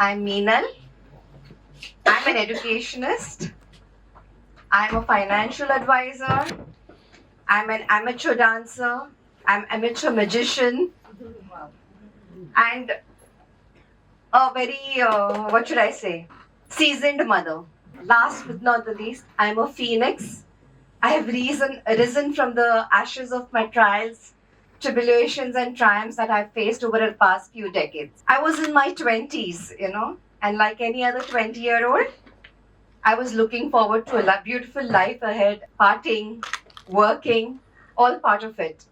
I'm Meenal. I'm an educationist. I'm a financial advisor. I'm an amateur dancer. I'm amateur magician. And a very, what should I say, seasoned mother. Last but not the least, I'm a phoenix. I have risen from the ashes of my trials, tribulations, and triumphs that I've faced over the past few decades. I was in my 20s, and like any other 20-year-old, I was looking forward to a beautiful life ahead, partying, working, all part of it.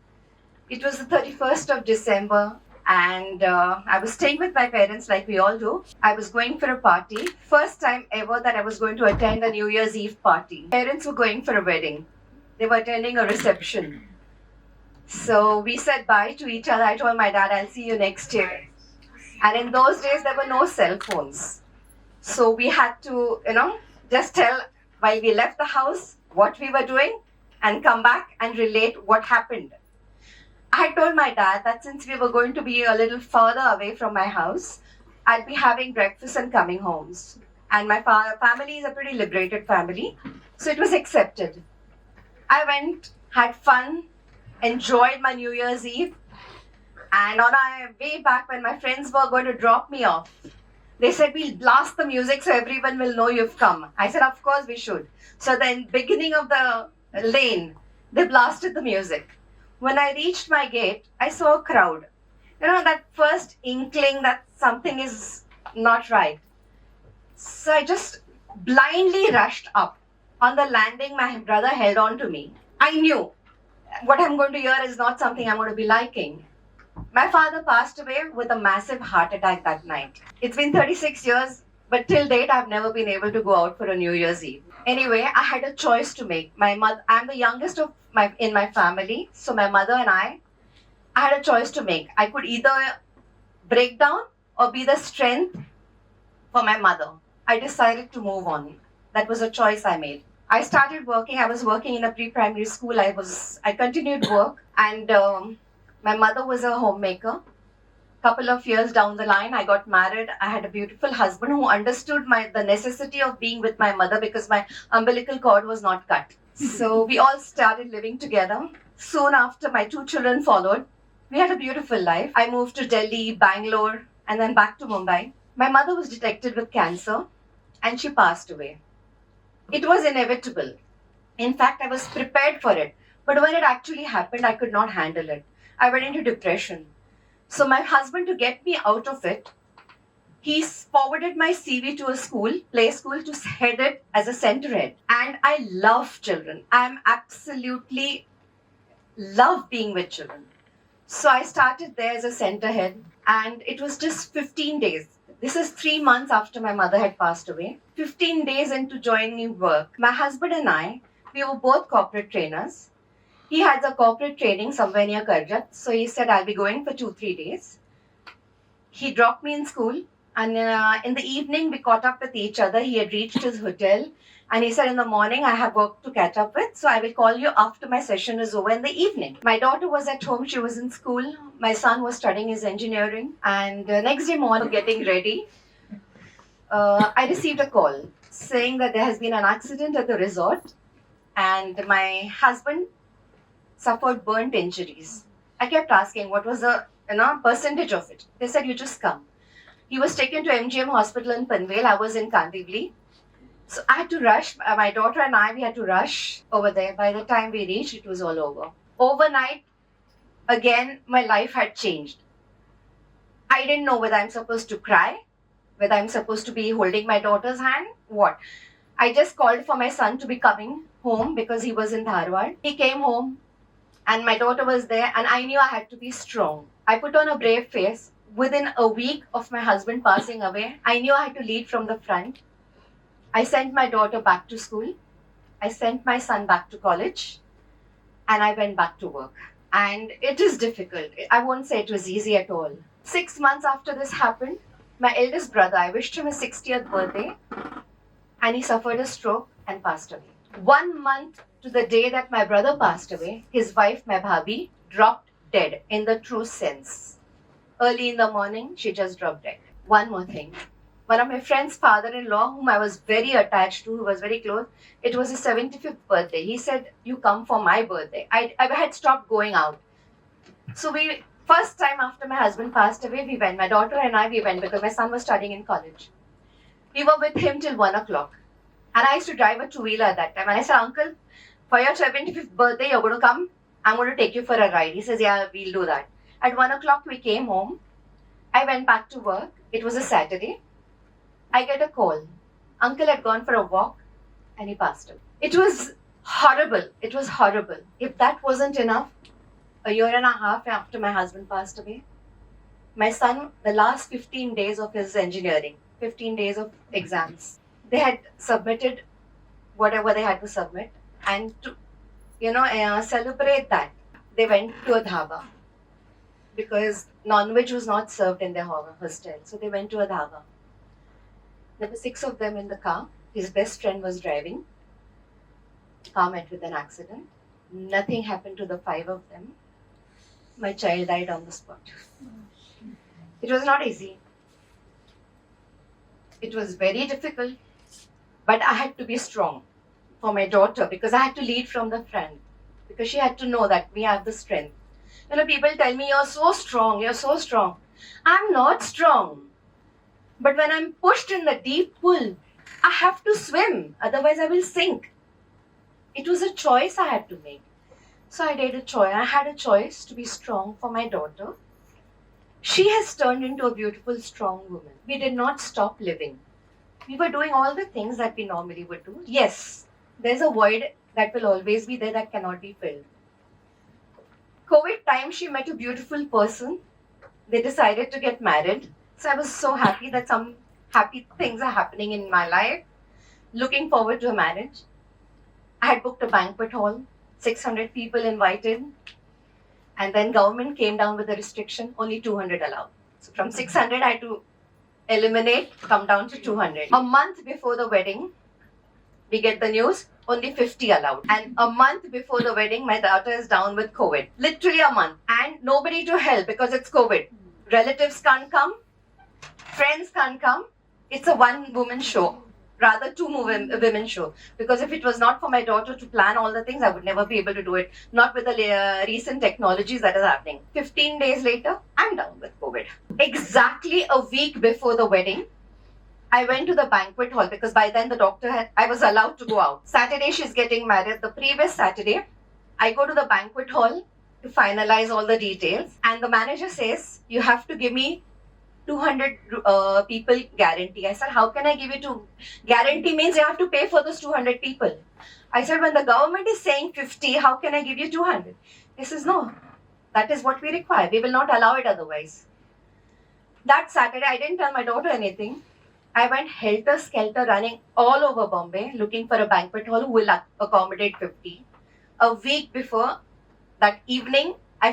It was the 31st of December, and I was staying with my parents like we all do. I was going for a party. First time ever that I was going to attend a New Year's Eve party. Parents were going for a wedding. They were attending a reception. So we said bye to each other. I told my dad, I'll see you next year. And in those days, there were no cell phones. So we had to, just tell while we left the house what we were doing and come back and relate what happened. I told my dad that since we were going to be a little further away from my house, I'd be having breakfast and coming home. And my family is a pretty liberated family, so it was accepted. I went, had fun, enjoyed my New Year's Eve, and on our way back when my friends were going to drop me off, they said, we'll blast the music so everyone will know you've come. I said, of course we should. So then beginning of the lane, they blasted the music. When I reached my gate, I saw a crowd. That first inkling that something is not right. So I just blindly rushed up. On the landing, my brother held on to me. I knew what I'm going to hear is not something I'm going to be liking. My father passed away with a massive heart attack that night. It's been 36 years, but till date, I've never been able to go out for a New Year's Eve. Anyway, I had a choice to make. I'm the youngest in my family, so my mother and I had a choice to make. I could either break down or be the strength for my mother. I decided to move on. That was a choice I made. I started working. I was working in a pre-primary school. I continued work, and my mother was a homemaker. Couple of years down the line, I got married. I had a beautiful husband who understood the necessity of being with my mother because my umbilical cord was not cut. So we all started living together. Soon after, my 2 children followed. We had a beautiful life. I moved to Delhi, Bangalore, and then back to Mumbai. My mother was detected with cancer, and she passed away. It was inevitable. In fact, I was prepared for it. But when it actually happened, I could not handle it. I went into depression. So my husband, to get me out of it, he forwarded my CV to a school, play school, to head it as a center head. And I love children. I'm absolutely love being with children. So I started there as a center head, and it was just 15 days. This is 3 months after my mother had passed away. 15 days into joining work, my husband and I, we were both corporate trainers. He had a corporate training somewhere near Karjat, so he said, I'll be going for 2-3 days. He dropped me in school, and in the evening, we caught up with each other. He had reached his hotel, and he said, in the morning, I have work to catch up with, so I will call you after my session is over in the evening. My daughter was at home. She was in school. My son was studying his engineering, and next day morning, getting ready, I received a call saying that there has been an accident at the resort, and my husband suffered burnt injuries. I kept asking what was the percentage of it. They said, you just come. He was taken to MGM hospital in Panvel. I was in Kandivali. So I had to rush. My daughter and I, we had to rush over there. By the time we reached, it was all over. Overnight, again, my life had changed. I didn't know whether I'm supposed to cry, whether I'm supposed to be holding my daughter's hand, what. I just called for my son to be coming home because he was in Dharwad. He came home, and my daughter was there, and I knew I had to be strong. I put on a brave face. Within a week of my husband passing away, I knew I had to lead from the front. I sent my daughter back to school. I sent my son back to college, and I went back to work. And it is difficult. I won't say it was easy at all. 6 months after this happened, my eldest brother, I wished him his 60th birthday, and he suffered a stroke and passed away. 1 month to the day that my brother passed away, his wife, my bhabhi, dropped dead in the true sense. Early in the morning, she just dropped dead. One more thing. one of my friend's father-in-law, whom I was very attached to, who was very close, it was his 75th birthday. He said, "You come for my birthday." I had stopped going out. So first time after my husband passed away, we went. My daughter and I, we went because my son was studying in college. We were with him till 1 o'clock. And I used to drive a two-wheeler at that time. And I said, "Uncle, for your 75th birthday, you're going to come. I'm going to take you for a ride." He says, "Yeah, we'll do that." At 1 o'clock, we came home. I went back to work. It was a Saturday. I get a call. Uncle had gone for a walk and he passed away. It was horrible. It was horrible. If that wasn't enough, a year and a half after my husband passed away, my son, the last 15 days of his engineering, 15 days of exams, they had submitted whatever they had to submit. And to, celebrate that, they went to a dhaba because non-veg was not served in their hostel. So they went to a dhaba. There were 6 of them in the car. His best friend was driving. Car met with an accident. Nothing happened to the 5 of them. My child died on the spot. It was not easy. It was very difficult. But I had to be strong for my daughter because I had to lead from the front. Because she had to know that we have the strength. People tell me, "You're so strong, you're so strong." I'm not strong. But when I'm pushed in the deep pool, I have to swim. Otherwise, I will sink. It was a choice I had to make. So I did a choice. I had a choice to be strong for my daughter. She has turned into a beautiful, strong woman. We did not stop living. We were doing all the things that we normally would do. Yes, there's a void that will always be there that cannot be filled. COVID time, she met a beautiful person. They decided to get married. So I was so happy that some happy things are happening in my life. Looking forward to a marriage. I had booked a banquet hall, 600 people invited. And then government came down with a restriction, only 200 allowed. So from 600, I had to eliminate, come down to 200. A month before the wedding, we get the news, only 50 allowed. And a month before the wedding, my daughter is down with COVID. Literally a month. And nobody to help because it's COVID. Relatives can't come. Friends can't come. It's a one-woman show. Rather, 2 women show. Because if it was not for my daughter to plan all the things, I would never be able to do it. Not with the recent technologies that is happening. 15 days later, I'm down with COVID. Exactly a week before the wedding, I went to the banquet hall because by then I was allowed to go out. Saturday, she's getting married. The previous Saturday, I go to the banquet hall to finalize all the details. And the manager says, "You have to give me 200 people guarantee." I said, "How can I give you guarantee means you have to pay for those 200 people." I said, "When the government is saying 50, how can I give you 200? He says, "No, that is what we require. We will not allow it otherwise." That Saturday, I didn't tell my daughter anything. I went helter-skelter running all over Bombay looking for a banquet hall who will accommodate 50. A week before that evening, I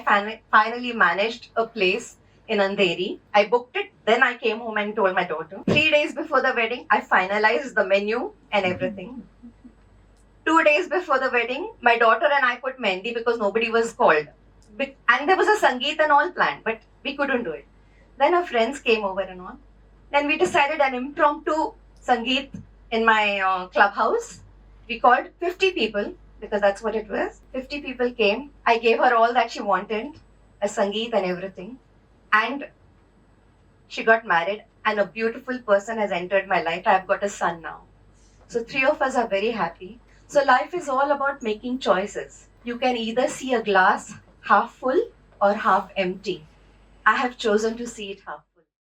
finally managed a place in Andheri. I booked it. Then I came home and told my daughter. 3 days before the wedding, I finalized the menu and everything. 2 days before the wedding, my daughter and I put Mehndi because nobody was called. And there was a Sangeet and all planned, but we couldn't do it. Then our friends came over and all. Then we decided an impromptu Sangeet in my clubhouse. We called 50 people because that's what it was. 50 people came. I gave her all that she wanted, a Sangeet and everything. And she got married and a beautiful person has entered my life. I've got a son now. So 3 of us are very happy. So life is all about making choices. You can either see a glass half full or half empty. I have chosen to see it half.